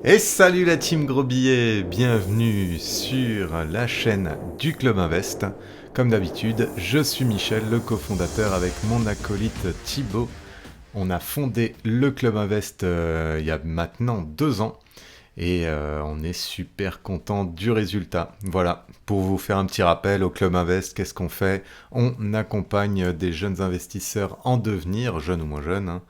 Et salut la team Gros Billets, bienvenue sur la chaîne du Club Invest. Comme d'habitude, je suis Michel, le cofondateur avec mon acolyte Thibaut. On a fondé le Club Invest il y a maintenant 2 ans et on est super content du résultat. Voilà, pour vous faire un petit rappel, au Club Invest, qu'est-ce qu'on fait? On accompagne des jeunes investisseurs en devenir, jeunes ou moins jeunes, hein,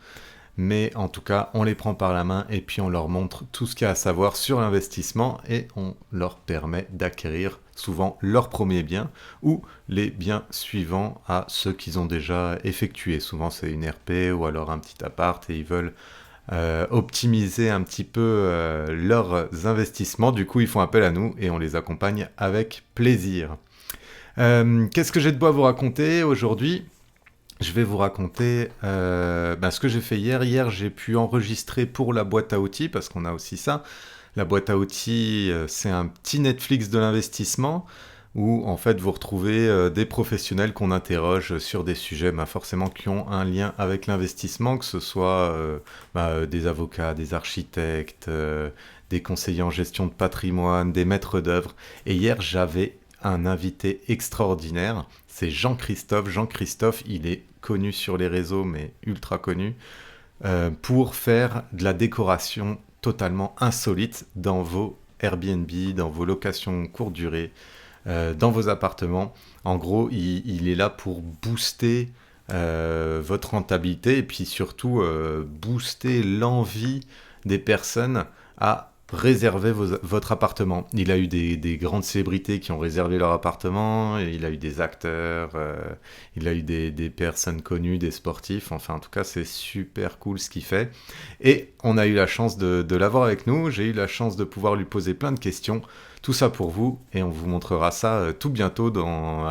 mais en tout cas, on les prend par la main et puis on leur montre tout ce qu'il y a à savoir sur l'investissement et on leur permet d'acquérir souvent leur premier bien ou les biens suivants à ceux qu'ils ont déjà effectués. Souvent, c'est une RP ou alors un petit appart et ils veulent optimiser un petit peu leurs investissements. Du coup, ils font appel à nous et on les accompagne avec plaisir. Qu'est-ce que j'ai de beau à vous raconter aujourd'hui? Je vais vous raconter ce que j'ai fait hier. Hier, j'ai pu enregistrer pour la boîte à outils, parce qu'on a aussi ça. La boîte à outils, c'est un petit Netflix de l'investissement, où en fait vous retrouvez des professionnels qu'on interroge sur des sujets forcément qui ont un lien avec l'investissement, que ce soit des avocats, des architectes, des conseillers en gestion de patrimoine, des maîtres d'œuvre. Et hier, j'avais un invité extraordinaire, c'est Jean-Christophe. Jean-Christophe, il est connu sur les réseaux, mais ultra connu, pour faire de la décoration totalement insolite dans vos Airbnb, dans vos locations courte durée, dans vos appartements. En gros, il est là pour booster votre rentabilité et puis surtout booster l'envie des personnes à réserver votre appartement. Il a eu des grandes célébrités qui ont réservé leur appartement, et il a eu des acteurs, il a eu des personnes connues, des sportifs, enfin en tout cas c'est super cool ce qu'il fait. Et on a eu la chance de l'avoir avec nous, j'ai eu la chance de pouvoir lui poser plein de questions, tout ça pour vous, et on vous montrera ça tout bientôt,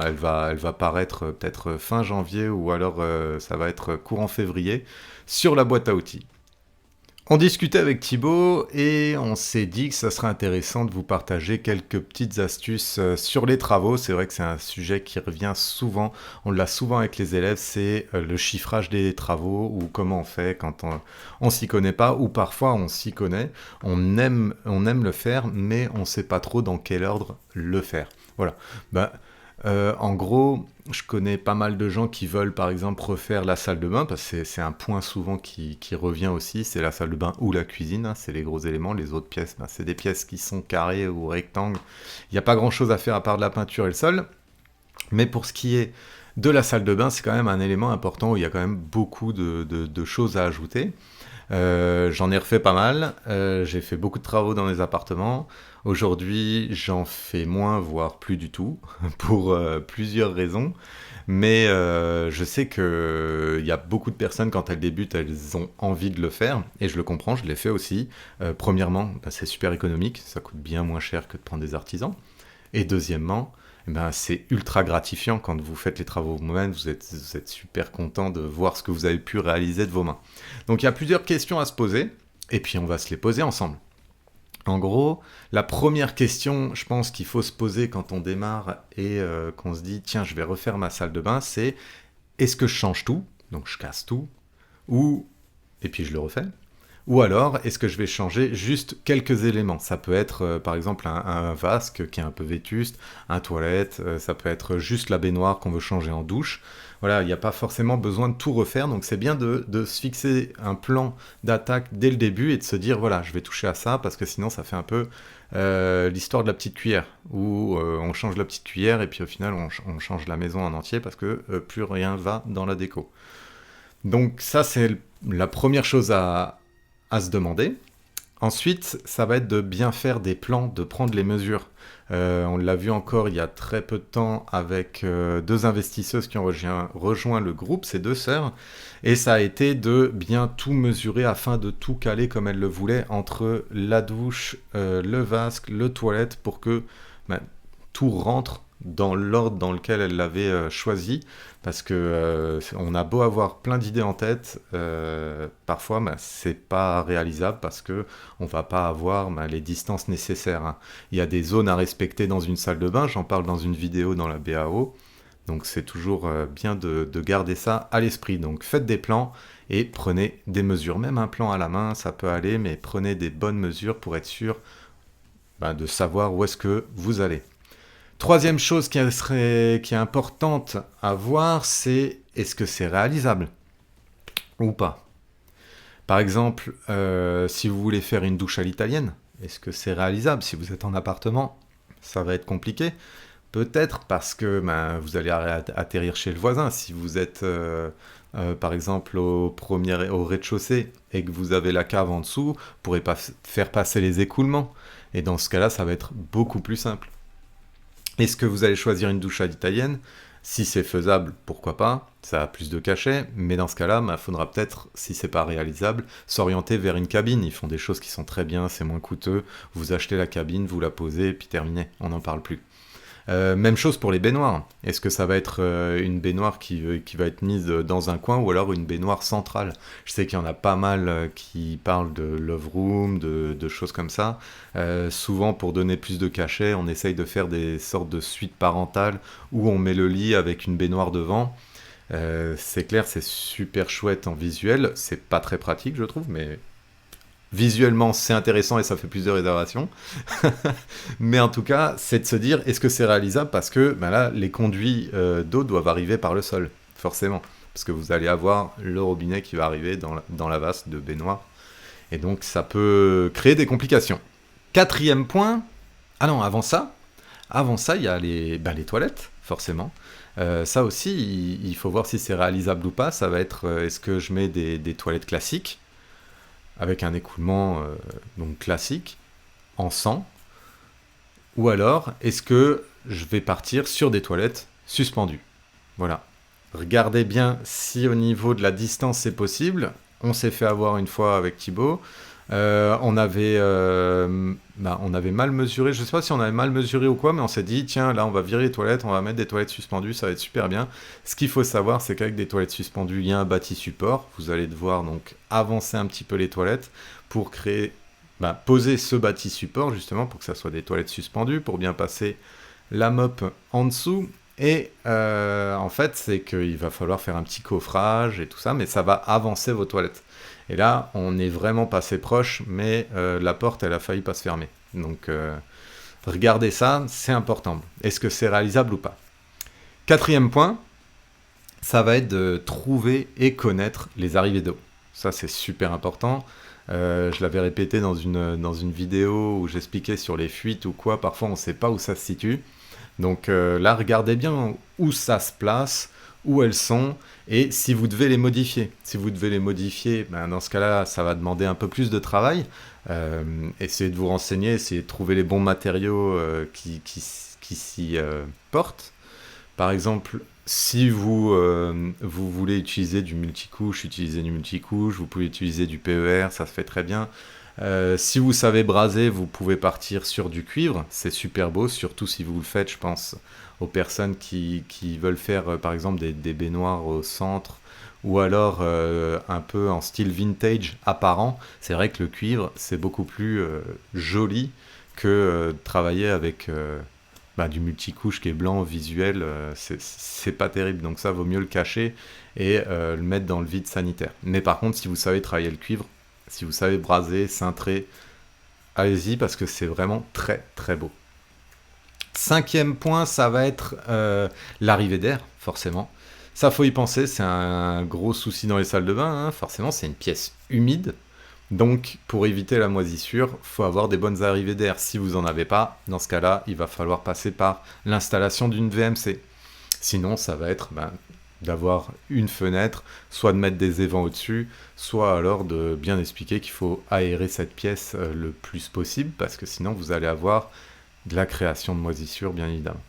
elle va paraître peut-être fin janvier ou alors ça va être courant février sur la boîte à outils. On discutait avec Thibaut et on s'est dit que ça serait intéressant de vous partager quelques petites astuces sur les travaux. C'est vrai que c'est un sujet qui revient souvent, on l'a souvent avec les élèves, c'est le chiffrage des travaux ou comment on fait quand on s'y connaît pas ou parfois on s'y connaît, on aime le faire mais on sait pas trop dans quel ordre le faire. Voilà. Bah, en gros, je connais pas mal de gens qui veulent par exemple refaire la salle de bain, parce que c'est un point souvent qui revient aussi, c'est la salle de bain ou la cuisine, hein, c'est les gros éléments, les autres pièces, c'est des pièces qui sont carrées ou rectangles, il n'y a pas grand chose à faire à part de la peinture et le sol, mais pour ce qui est de la salle de bain, c'est quand même un élément important où il y a quand même beaucoup de choses à ajouter. J'en ai refait pas mal, j'ai fait beaucoup de travaux dans les appartements. Aujourd'hui, j'en fais moins, voire plus du tout, pour plusieurs raisons. Mais je sais qu'il y a beaucoup de personnes, quand elles débutent, elles ont envie de le faire. Et je le comprends, je l'ai fait aussi. Premièrement, c'est super économique, ça coûte bien moins cher que de prendre des artisans. Et deuxièmement, c'est ultra gratifiant quand vous faites les travaux vous-même, vous êtes super content de voir ce que vous avez pu réaliser de vos mains. Donc il y a plusieurs questions à se poser, et puis on va se les poser ensemble. En gros, la première question, je pense qu'il faut se poser quand on démarre et qu'on se dit, tiens, je vais refaire ma salle de bain, c'est est-ce que je change tout? Donc je casse tout, ou, et puis je le refais. Ou alors, est-ce que je vais changer juste quelques éléments? Ça peut être par exemple un vasque qui est un peu vétuste, un toilette, ça peut être juste la baignoire qu'on veut changer en douche. Voilà, il n'y a pas forcément besoin de tout refaire, donc c'est bien de se fixer un plan d'attaque dès le début et de se dire, voilà, je vais toucher à ça, parce que sinon ça fait un peu l'histoire de la petite cuillère, où on change la petite cuillère et puis au final on change la maison en entier parce que plus rien va dans la déco. Donc ça c'est la première chose à se demander. Ensuite, ça va être de bien faire des plans, de prendre les mesures. On l'a vu encore il y a très peu de temps avec deux investisseuses qui ont rejoint le groupe, ces deux sœurs, et ça a été de bien tout mesurer afin de tout caler comme elles le voulaient entre la douche, le vasque, le toilette, pour que bah, tout rentre dans l'ordre dans lequel elle l'avait choisi, parce que on a beau avoir plein d'idées en tête, parfois c'est pas réalisable parce que on va pas avoir les distances nécessaires, hein. Il y a des zones à respecter dans une salle de bain, j'en parle dans une vidéo dans la BAO. Donc c'est toujours bien de garder ça à l'esprit. Donc faites des plans et prenez des mesures. Même un plan à la main, ça peut aller, mais prenez des bonnes mesures pour être sûr de savoir où est-ce que vous allez. Troisième chose qui est importante à voir, c'est est-ce que c'est réalisable ou pas. Par exemple, si vous voulez faire une douche à l'italienne, est-ce que c'est réalisable? Si vous êtes en appartement, ça va être compliqué. Peut-être parce que vous allez atterrir chez le voisin. Si vous êtes par exemple au rez-de-chaussée et que vous avez la cave en dessous, vous ne pourrez pas faire passer les écoulements. Et dans ce cas-là, ça va être beaucoup plus simple. Est-ce que vous allez choisir une douche à l'italienne? Si c'est faisable, pourquoi pas, ça a plus de cachet, mais dans ce cas-là, il faudra peut-être, si c'est pas réalisable, s'orienter vers une cabine. Ils font des choses qui sont très bien, c'est moins coûteux, vous achetez la cabine, vous la posez, et puis terminé, on n'en parle plus. Même chose pour les baignoires. Est-ce que ça va être une baignoire qui va être mise dans un coin ou alors une baignoire centrale? Je sais qu'il y en a pas mal qui parlent de love room, de choses comme ça. Souvent, pour donner plus de cachet, on essaye de faire des sortes de suites parentales où on met le lit avec une baignoire devant. C'est clair, c'est super chouette en visuel. C'est pas très pratique, je trouve, mais visuellement, c'est intéressant et ça fait plus de réservations. Mais en tout cas, c'est de se dire, est-ce que c'est réalisable? Parce que là, les conduits d'eau doivent arriver par le sol, forcément. Parce que vous allez avoir le robinet qui va arriver dans la vase de baignoire. Et donc, ça peut créer des complications. Quatrième point. Ah non, avant ça, il y a les toilettes, forcément. Ça aussi, il faut voir si c'est réalisable ou pas. Ça va être, est-ce que je mets des toilettes classiques avec un écoulement donc classique, en sang, ou alors est-ce que je vais partir sur des toilettes suspendues? Voilà. Regardez bien si au niveau de la distance c'est possible. On s'est fait avoir une fois avec Thibaut. On avait mal mesuré, je ne sais pas si on avait mal mesuré ou quoi, mais on s'est dit, tiens, là on va virer les toilettes, on va mettre des toilettes suspendues, ça va être super bien. Ce qu'il faut savoir, c'est qu'avec des toilettes suspendues, il y a un bâti support. Vous allez devoir donc avancer un petit peu les toilettes pour poser ce bâti support, justement, pour que ça soit des toilettes suspendues, pour bien passer la mop en dessous. Et en fait, c'est qu'il va falloir faire un petit coffrage et tout ça, mais ça va avancer vos toilettes. Et là, on est vraiment passé proche, mais la porte, elle a failli pas se fermer. Donc, regardez ça, c'est important. Est-ce que c'est réalisable ou pas? Quatrième point, ça va être de trouver et connaître les arrivées d'eau. Ça, c'est super important. Je l'avais répété dans une vidéo où j'expliquais sur les fuites ou quoi. Parfois, on ne sait pas où ça se situe. Donc là, regardez bien où ça se place, où elles sont, et si vous devez les modifier. Si vous devez les modifier, dans ce cas-là, ça va demander un peu plus de travail. Essayez de vous renseigner, essayez de trouver les bons matériaux qui s'y portent. Par exemple, si vous voulez utiliser du multicouche, utilisez du multicouche, vous pouvez utiliser du PER, ça se fait très bien. Si vous savez braser, vous pouvez partir sur du cuivre, c'est super beau, surtout si vous le faites, je pense, aux personnes qui veulent faire par exemple des baignoires au centre, ou alors un peu en style vintage apparent. C'est vrai que le cuivre, c'est beaucoup plus joli que travailler avec du multicouche qui est blanc, visuel, c'est pas terrible, donc ça vaut mieux le cacher et le mettre dans le vide sanitaire. Mais par contre, si vous savez travailler le cuivre, si vous savez braser, cintrer, allez-y parce que c'est vraiment très très beau. Cinquième point, ça va être l'arrivée d'air, forcément. Ça, faut y penser, c'est un gros souci dans les salles de bain, hein. Forcément, c'est une pièce humide. Donc, pour éviter la moisissure, il faut avoir des bonnes arrivées d'air. Si vous n'en avez pas, dans ce cas-là, il va falloir passer par l'installation d'une VMC. Sinon, ça va être d'avoir une fenêtre, soit de mettre des évents au-dessus, soit alors de bien expliquer qu'il faut aérer cette pièce le plus possible, parce que sinon vous allez avoir de la création de moisissures, bien évidemment.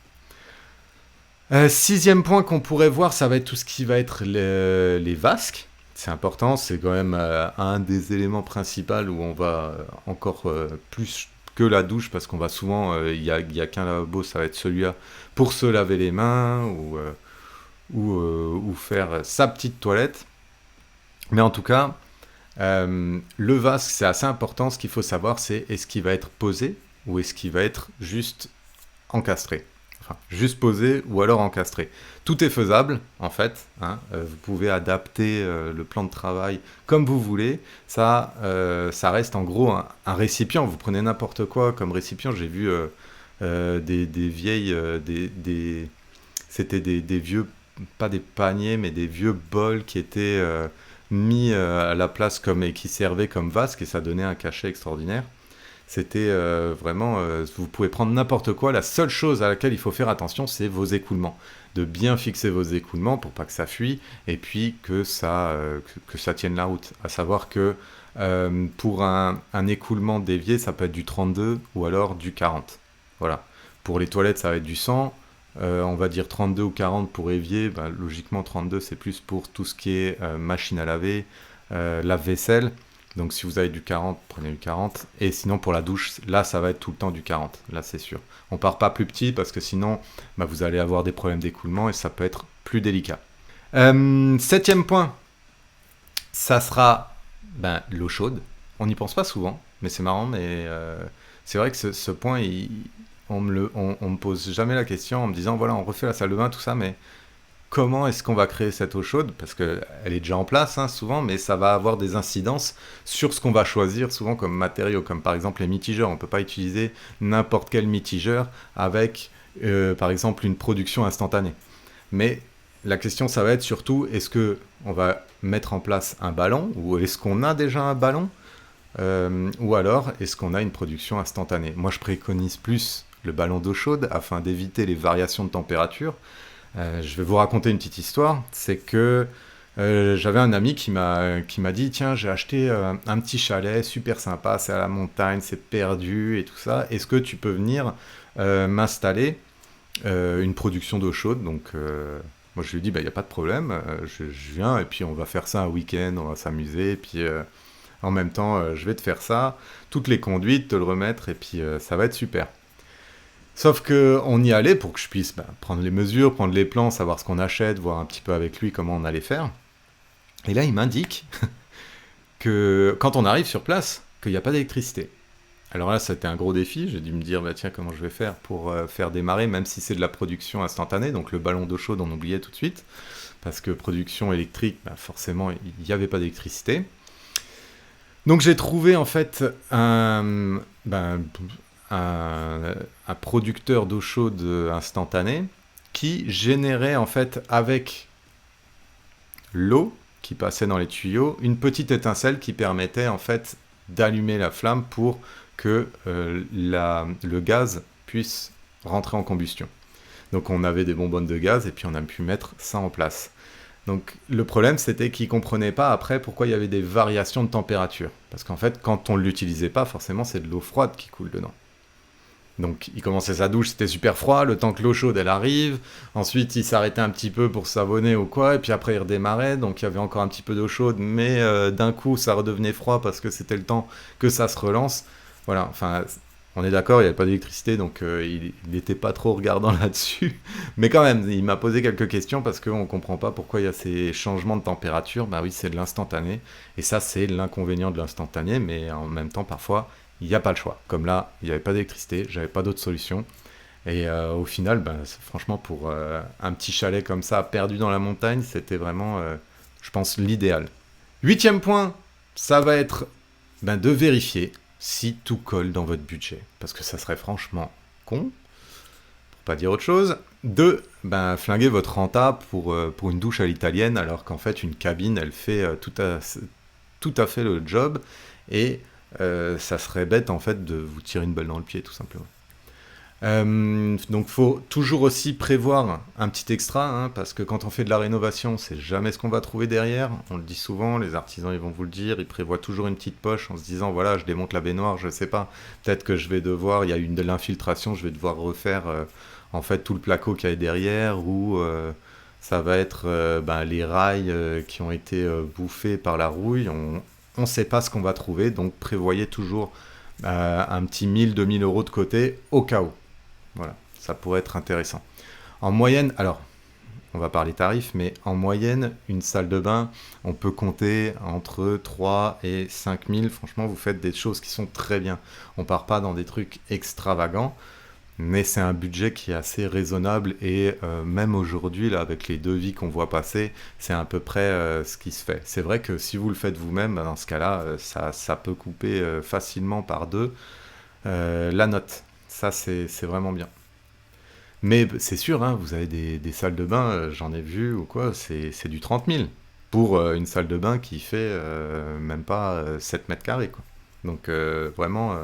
Sixième point qu'on pourrait voir, ça va être tout ce qui va être les vasques. C'est important, c'est quand même un des éléments principaux où on va encore plus que la douche, parce qu'on va souvent, il y a qu'un lavabo, ça va être celui-là, pour se laver les mains, ou faire sa petite toilette. Mais en tout cas, le vasque, c'est assez important. Ce qu'il faut savoir, c'est est-ce qu'il va être posé ou est-ce qu'il va être juste encastré. enfin, juste poser ou alors encastrer. Tout est faisable, en fait, hein. Vous pouvez adapter le plan de travail comme vous voulez. Ça reste en gros un récipient. Vous prenez n'importe quoi comme récipient. J'ai vu des vieilles... c'était des vieux, pas des paniers, mais des vieux bols qui étaient mis à la place comme, et qui servaient comme vasque, et ça donnait un cachet extraordinaire. C'était vraiment, vous pouvez prendre n'importe quoi. La seule chose à laquelle il faut faire attention, c'est vos écoulements. De bien fixer vos écoulements pour pas que ça fuit, et puis que ça tienne la route. À savoir que pour un écoulement dévié, ça peut être du 32 ou alors du 40. Voilà. Pour les toilettes, ça va être du 100. On va dire 32 ou 40 pour évier. Bah, logiquement, 32, c'est plus pour tout ce qui est machine à laver, lave-vaisselle. Donc si vous avez du 40, prenez du 40. Et sinon pour la douche, là ça va être tout le temps du 40. Là c'est sûr. On part pas plus petit parce que sinon bah, vous allez avoir des problèmes d'écoulement et ça peut être plus délicat. Septième point, ça sera l'eau chaude. On n'y pense pas souvent, mais c'est marrant. Mais c'est vrai que ce point, on me pose jamais la question en me disant voilà on refait la salle de bain, tout ça, mais comment est-ce qu'on va créer cette eau chaude? Parce qu'elle est déjà en place hein, souvent, mais ça va avoir des incidences sur ce qu'on va choisir souvent comme matériaux, comme par exemple les mitigeurs. On ne peut pas utiliser n'importe quel mitigeur avec par exemple une production instantanée. Mais la question ça va être surtout est-ce qu'on va mettre en place un ballon ou est-ce qu'on a déjà un ballon ou alors est-ce qu'on a une production instantanée? Moi je préconise plus le ballon d'eau chaude afin d'éviter les variations de température. Je vais vous raconter une petite histoire. C'est que j'avais un ami qui m'a dit tiens, j'ai acheté un petit chalet super sympa, c'est à la montagne, c'est perdu et tout ça. Est-ce que tu peux venir m'installer une production d'eau chaude? Donc, moi, je lui ai dit il n'y a pas de problème, je viens et puis on va faire ça un week-end, on va s'amuser. Et puis en même temps, je vais te faire ça, toutes les conduites, te le remettre et puis ça va être super. Sauf qu'on y allait pour que je puisse prendre les mesures, prendre les plans, savoir ce qu'on achète, voir un petit peu avec lui comment on allait faire. Et là, il m'indique que quand on arrive sur place, qu'il n'y a pas d'électricité. Alors là, c'était un gros défi. J'ai dû me dire, tiens, comment je vais faire pour faire démarrer, même si c'est de la production instantanée. Donc le ballon d'eau chaude, on oubliait tout de suite. Parce que production électrique, forcément, il n'y avait pas d'électricité. Donc j'ai trouvé en fait un producteur d'eau chaude instantanée qui générait en fait avec l'eau qui passait dans les tuyaux une petite étincelle qui permettait en fait d'allumer la flamme pour que le gaz puisse rentrer en combustion. Donc on avait des bonbonnes de gaz et puis on a pu mettre ça en place. Donc le problème c'était qu'il ne comprenait pas après pourquoi il y avait des variations de température. Parce qu'en fait quand on ne l'utilisait pas, forcément c'est de l'eau froide qui coule dedans. Donc il commençait sa douche, c'était super froid, le temps que l'eau chaude elle arrive, ensuite il s'arrêtait un petit peu pour savonner ou quoi, et puis après il redémarrait, donc il y avait encore un petit peu d'eau chaude, mais d'un coup ça redevenait froid parce que c'était le temps que ça se relance. Voilà, enfin on est d'accord, il n'y avait pas d'électricité, donc il n'était pas trop regardant là-dessus, mais quand même il m'a posé quelques questions parce qu'on ne comprend pas pourquoi il y a ces changements de température. Bah oui, c'est de l'instantané, et ça c'est l'inconvénient de l'instantané, mais en même temps parfois il n'y a pas le choix. Comme là, il n'y avait pas d'électricité, j'avais pas d'autre solution. Et au final, franchement, pour un petit chalet comme ça, perdu dans la montagne, c'était vraiment, je pense, l'idéal. Huitième point, ça va être de vérifier si tout colle dans votre budget. Parce que ça serait franchement con, pour pas dire autre chose, de flinguer votre renta pour une douche à l'italienne, alors qu'en fait, une cabine, elle fait tout à fait le job. Et ça serait bête en fait de vous tirer une balle dans le pied tout simplement. Donc faut toujours aussi prévoir un petit extra hein, parce que quand on fait de la rénovation c'est jamais ce qu'on va trouver derrière, on le dit souvent, les artisans ils vont vous le dire, ils prévoient toujours une petite poche en se disant voilà je démonte la baignoire, je sais pas, peut-être que je vais devoir, il y a eu de l'infiltration, je vais devoir refaire en fait tout le placo qu'il y a derrière ou ça va être les rails qui ont été bouffés par la rouille, on ne sait pas ce qu'on va trouver, donc prévoyez toujours un petit 1000-2000 euros de côté au cas où. Voilà, ça pourrait être intéressant. En moyenne, alors, on va parler tarifs, mais en moyenne, une salle de bain, on peut compter entre 3 et 5 000. Franchement, vous faites des choses qui sont très bien. On part pas dans des trucs extravagants. Mais c'est un budget qui est assez raisonnable et même aujourd'hui, là, avec les devis qu'on voit passer, c'est à peu près ce qui se fait. C'est vrai que si vous le faites vous-même, dans ce cas-là, ça peut couper facilement par deux la note. Ça, c'est vraiment bien. Mais c'est sûr, hein, vous avez des salles de bain, j'en ai vu ou quoi, c'est du 30 000 pour une salle de bain qui fait même pas 7 mètres carrés, quoi. Donc vraiment,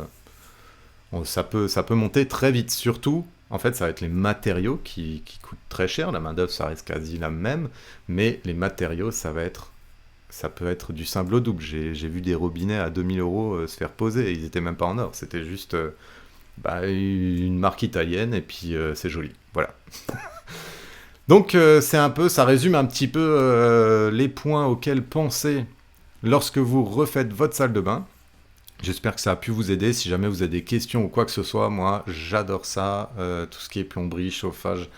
ça peut monter très vite. Surtout, en fait, ça va être les matériaux qui coûtent très cher. La main-d'œuvre, ça reste quasi la même, mais les matériaux, ça peut être du simple au double. J'ai vu des robinets à 2 000 € se faire poser, et ils étaient même pas en or, c'était juste une marque italienne, et puis c'est joli. Voilà. Donc c'est un peu, ça résume un petit peu les points auxquels penser lorsque vous refaites votre salle de bain. J'espère que ça a pu vous aider. Si jamais vous avez des questions ou quoi que ce soit, moi j'adore ça. Tout ce qui est plomberie, chauffage,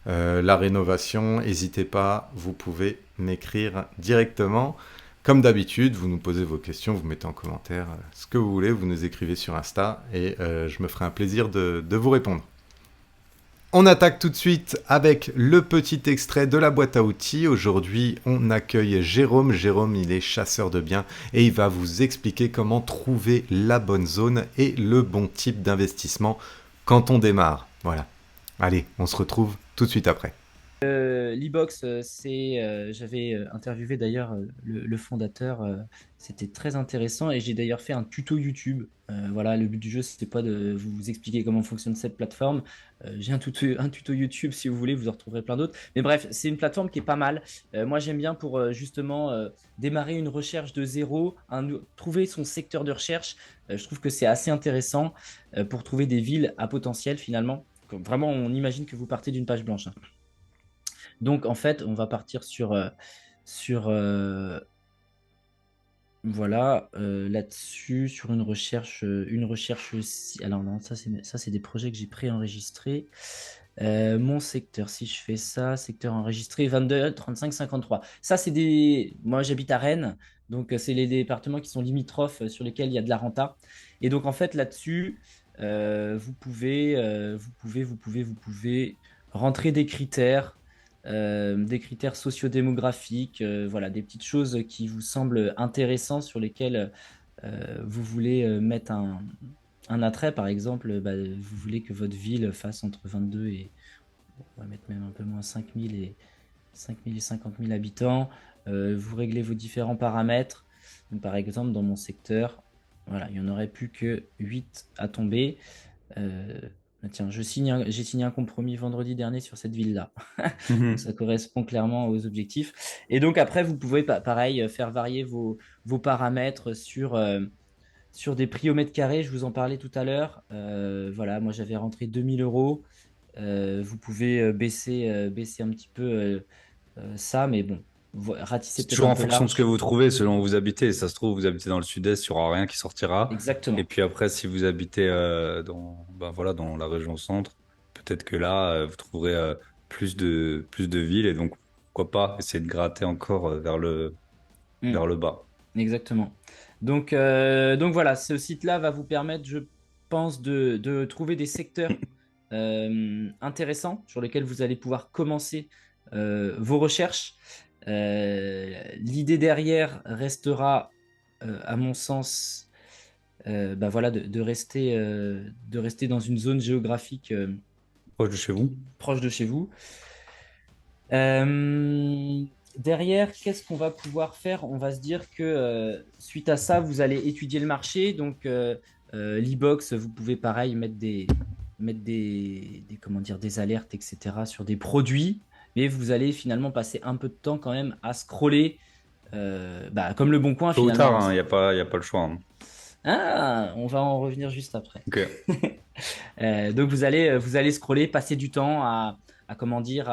la rénovation, n'hésitez pas, vous pouvez m'écrire directement. Comme d'habitude, vous nous posez vos questions, vous mettez en commentaire ce que vous voulez, vous nous écrivez sur Insta et je me ferai un plaisir de vous répondre. On attaque tout de suite avec le petit extrait de la boîte à outils. Aujourd'hui, on accueille Jérôme. Jérôme, il est chasseur de biens et il va vous expliquer comment trouver la bonne zone et le bon type d'investissement quand on démarre. Voilà. Allez, on se retrouve tout de suite après. L'e-box, j'avais interviewé d'ailleurs le fondateur. C'était très intéressant et j'ai d'ailleurs fait un tuto YouTube. Voilà, le but du jeu, c'était pas de vous expliquer comment fonctionne cette plateforme. J'ai un tuto YouTube si vous voulez, vous en retrouverez plein d'autres. Mais bref, c'est une plateforme qui est pas mal. Moi, j'aime bien pour justement démarrer une recherche de zéro, trouver son secteur de recherche. Je trouve que c'est assez intéressant pour trouver des villes à potentiel finalement. Vraiment, on imagine que vous partez d'une page blanche, hein. Donc, en fait, on va partir sur voilà, là-dessus, sur une recherche. Alors, non, ça, c'est des projets que j'ai préenregistrés. Mon secteur, si je fais ça, secteur enregistré 22, 35, 53. Ça, c'est des. Moi, j'habite à Rennes, donc c'est les départements qui sont limitrophes sur lesquels il y a de la renta. Et donc, en fait, là-dessus, vous pouvez rentrer des critères sociodémographiques, voilà, des petites choses qui vous semblent intéressantes sur lesquelles vous voulez mettre un attrait. Par exemple, vous voulez que votre ville fasse entre 22 et, on va mettre même un peu moins, 5 000 et 50 000 habitants. Vous réglez vos différents paramètres. Donc, par exemple, dans mon secteur, voilà, il n'y en aurait plus que 8 à tomber. Euh, Tiens, j'ai signé un compromis vendredi dernier sur cette ville-là. Donc, Mhm. ça correspond clairement aux objectifs. Et donc, après, vous pouvez, pareil, faire varier vos paramètres sur des prix au mètre carré. Je vous en parlais tout à l'heure. Voilà, moi, j'avais rentré 2 000 €. Vous pouvez baisser un petit peu ça, mais bon, ratissez C'est peut-être toujours un en peu fonction de ce que large. vous trouvez, selon où vous habitez. Ça se trouve, vous habitez dans le sud-est, il n'y aura rien qui sortira. Et Exactement. puis après, si vous habitez voilà, dans la région centre, peut-être que là, vous trouverez plus de villes. Et donc, pourquoi pas essayer de gratter encore Mm, vers le bas. exactement. Donc voilà, ce site-là va vous permettre, je pense, de trouver des secteurs intéressants sur lesquels vous allez pouvoir commencer vos recherches. L'idée derrière restera, à mon sens, voilà, de rester dans une zone géographique Proche de chez vous. proche de chez vous. Derrière, qu'est-ce qu'on va pouvoir faire? On va se dire que suite à ça, vous allez étudier le marché. Donc, l'e-box, vous pouvez pareil comment dire, des alertes, etc. sur des produits. Mais vous allez finalement passer un peu de temps quand même à scroller, comme le Bon Coin Tôt ou tard, finalement, hein, hein. il y a pas le choix, hein. Ah, on va en revenir juste après. Ok. Donc vous allez scroller, passer du temps à comment dire,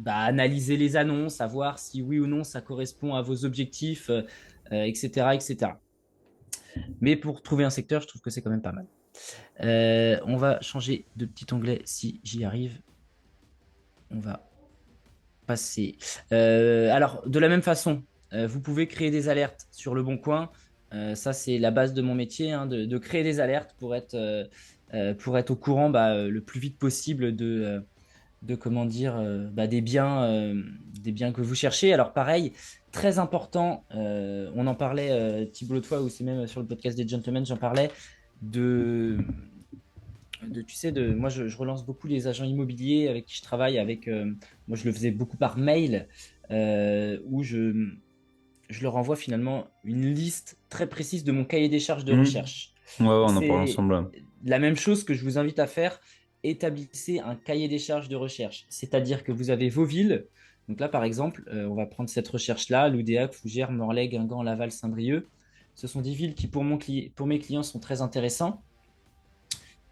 analyser les annonces, à voir si oui ou non ça correspond à vos objectifs, etc., etc. Mais pour trouver un secteur, je trouve que c'est quand même pas mal. On va changer de petit onglet si j'y arrive. On va passer. Alors, de la même façon, vous pouvez créer des alertes sur le Bon Coin. Ça, c'est la base de mon métier, hein, de créer des alertes pour être pour être au courant le plus vite possible de comment dire, des biens que vous cherchez. Alors pareil, très important, on en parlait Thibault l'autre fois, ou c'est même sur le podcast des Gentlemen, j'en parlais, de, tu sais, moi je relance beaucoup les agents immobiliers avec qui je travaille, moi je le faisais beaucoup par mail, où je leur envoie finalement une liste très précise de mon cahier des charges de Hmm. recherche. Ouais, ouais, Donc on en parle c'est ensemble. la même chose que je vous invite à faire. Établissez un cahier des charges de recherche. C'est-à-dire que vous avez vos villes. Donc là, par exemple, on va prendre cette recherche-là, Loudéac, Fougères, Morlaix, Guingamp, Laval, Saint-Brieuc. Ce sont des villes qui, pour mes clients, sont très intéressants.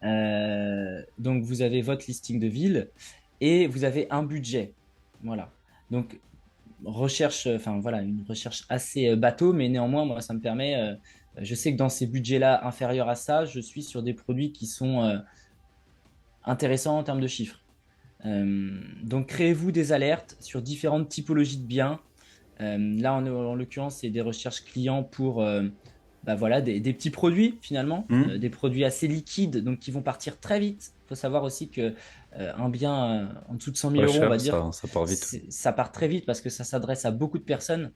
Donc, vous avez votre listing de villes et vous avez un budget. Voilà. Donc, enfin voilà, une recherche assez bateau, mais néanmoins, moi, ça me permet, je sais que dans ces budgets-là inférieurs à ça, je suis sur des produits qui sont intéressants en termes de chiffres. Donc, créez-vous des alertes sur différentes typologies de biens. Là, en l'occurrence, c'est des recherches clients pour voilà, des petits produits finalement, Hmm. des produits assez liquides, donc qui vont partir très vite. Il faut savoir aussi que un bien en dessous de 100 000 Pas euros, on va cher, dire, ça part vite. ça part très vite parce que ça s'adresse à beaucoup de personnes.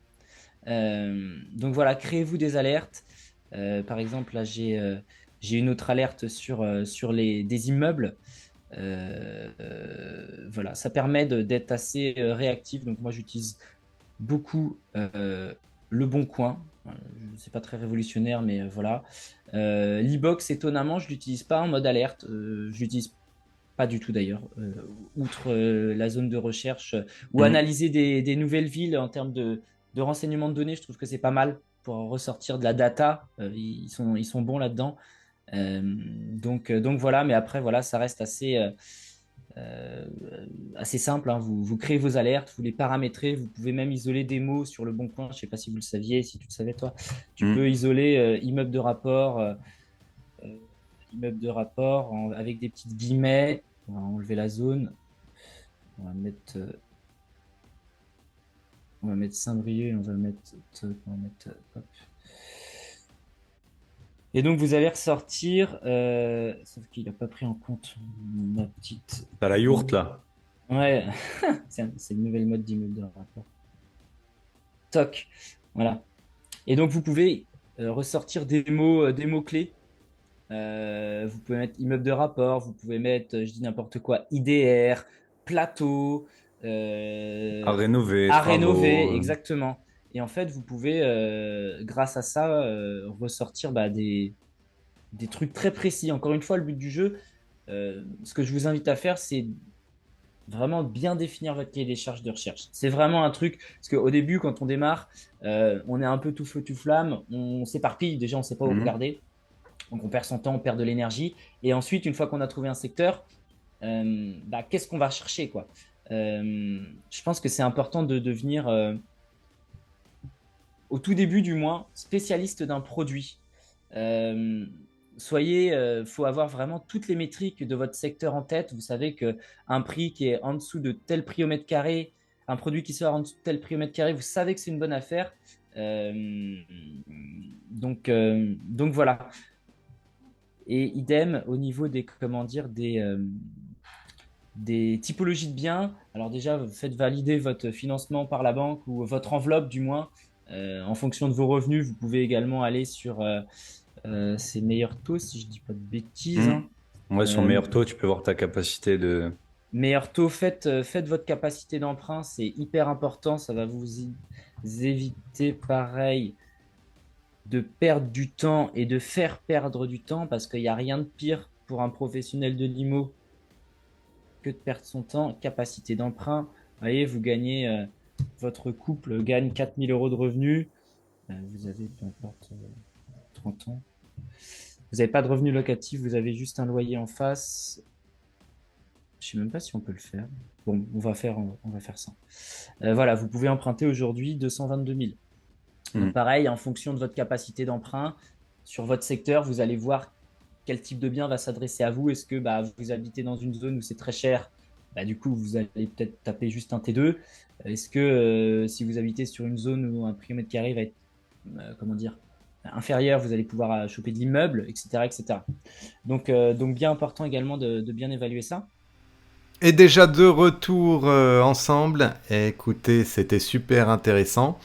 Donc voilà, créez-vous des alertes. Par exemple, là, j'ai une autre alerte sur des immeubles. Voilà, ça permet d'être assez réactif. Donc moi, j'utilise beaucoup Le Bon Coin. C'est pas très révolutionnaire, mais voilà. L'e-box, étonnamment, je l'utilise pas en mode alerte. Je l'utilise pas du tout d'ailleurs. Outre la zone de recherche ou Hmm. analyser des nouvelles villes en termes de renseignement de données, je trouve que c'est pas mal pour ressortir de la data. Ils sont bons là-dedans. Donc voilà, mais après, voilà, ça reste euh, assez simple, hein. Vous créez vos alertes, vous les paramétrez, vous pouvez même isoler des mots sur le bon coin. Je ne sais pas si vous le saviez, si tu le savais toi. Tu Hmm. peux isoler euh, immeuble de rapport avec des petites guillemets. On va enlever la zone. On va mettre, euh, on va mettre Saint-Brieuc et on va mettre hop. Et donc vous allez ressortir, sauf qu'il n'a pas pris en compte ma petite. T'as la yourte là. Ouais, c'est une nouvelle mode d'immeuble de rapport. Toc, voilà. Et donc, vous pouvez ressortir des mots clés. Vous pouvez mettre immeuble de rapport, vous pouvez mettre, je dis n'importe quoi, IDR, plateau, À rénover, à travaux. rénover, exactement. Et en fait, vous pouvez, grâce à ça, ressortir des trucs très précis. Encore une fois, le but du jeu, ce que je vous invite à faire, c'est vraiment bien définir votre cahier des charges de recherche. C'est vraiment un truc, parce qu'au début, quand on démarre, on est un peu tout feu, tout flamme, on s'éparpille, déjà on ne sait pas où Mhm. regarder, donc on perd son temps, on perd de l'énergie, et ensuite, une fois qu'on a trouvé un secteur, qu'est-ce qu'on va chercher quoi. Je pense que c'est important de devenir, au tout début du moins, spécialiste d'un produit. Euh, faut avoir vraiment toutes les métriques de votre secteur en tête. Vous savez que un prix qui est en dessous de tel prix au mètre carré, un produit qui sort en dessous de tel prix au mètre carré, vous savez que c'est une bonne affaire. Euh, donc voilà. Et idem au niveau des, comment dire, des typologies de biens. Alors déjà, vous faites valider votre financement par la banque ou votre enveloppe du moins. En fonction de vos revenus, vous pouvez également aller sur ses meilleurs taux, si je dis pas de bêtises, Hmm. hein. Ouais, sur Euh, meilleur taux, tu peux voir ta capacité de. Meilleurs taux, faites votre capacité d'emprunt, c'est hyper important. Ça va éviter, pareil, de perdre du temps et de faire perdre du temps parce qu'il n'y a rien de pire pour un professionnel de l'IMO que de perdre son temps. Capacité d'emprunt, vous voyez, votre couple gagne 4 000 € de revenus. Vous avez, peu importe, 30 ans. Vous n'avez pas de revenus locatifs, vous avez juste un loyer en face. Je ne sais même pas si on peut le faire. Bon, on va faire ça. Voilà, vous pouvez emprunter aujourd'hui 222 000. Hmm. Donc pareil, en fonction de votre capacité d'emprunt, sur votre secteur, vous allez voir quel type de bien va s'adresser à vous. Est-ce que vous habitez dans une zone où c'est très cher? Du coup, vous allez peut-être taper juste un T2. Est-ce que si vous habitez sur une zone où un prix au mètre carré va être, comment dire, inférieur, vous allez pouvoir choper de l'immeuble, etc., etc. Donc bien important également de bien évaluer ça. Et déjà de retour ensemble. Écoutez, c'était super intéressant.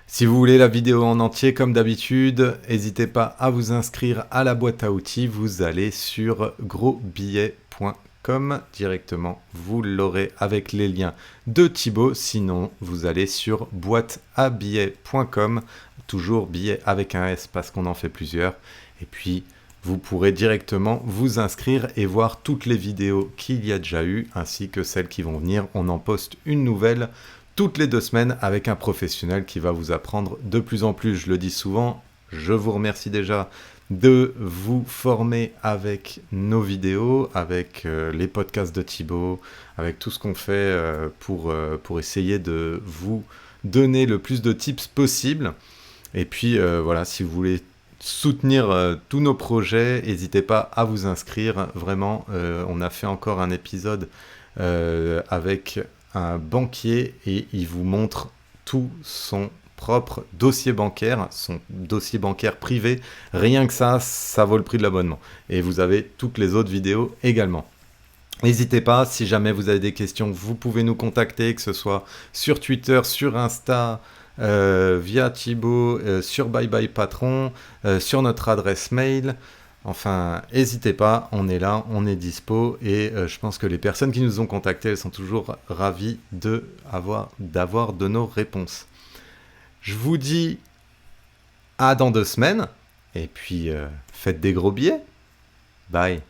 Si vous voulez la vidéo en entier, comme d'habitude, n'hésitez pas à vous inscrire à la boîte à outils. Vous allez sur grosbillet.com directement. Vous l'aurez avec les liens de Thibaut. Sinon, vous allez sur boîteabillets.com. Toujours billet avec un S parce qu'on en fait plusieurs. Et puis, vous pourrez directement vous inscrire et voir toutes les vidéos qu'il y a déjà eu, ainsi que celles qui vont venir. On en poste une nouvelle toutes les 2 semaines avec un professionnel qui va vous apprendre de plus en plus. Je le dis souvent, je vous remercie déjà de vous former avec nos vidéos, avec les podcasts de Thibaut, avec tout ce qu'on fait pour essayer de vous donner le plus de tips possible. Et puis voilà, si vous voulez soutenir tous nos projets, n'hésitez pas à vous inscrire. Vraiment, on a fait encore un épisode avec un banquier et il vous montre tout son propre dossier bancaire, son dossier bancaire privé. Rien que ça vaut le prix de l'abonnement. Et vous avez toutes les autres vidéos également. N'hésitez pas, si jamais vous avez des questions, vous pouvez nous contacter, que ce soit sur Twitter, sur Insta, via Thibaut, sur Bye Bye Patron, sur notre adresse mail. Enfin, n'hésitez pas, on est là, on est dispo et je pense que les personnes qui nous ont contactés, elles sont toujours ravies d'avoir de nos réponses. Je vous dis à dans 2 semaines et puis faites des gros billets. Bye.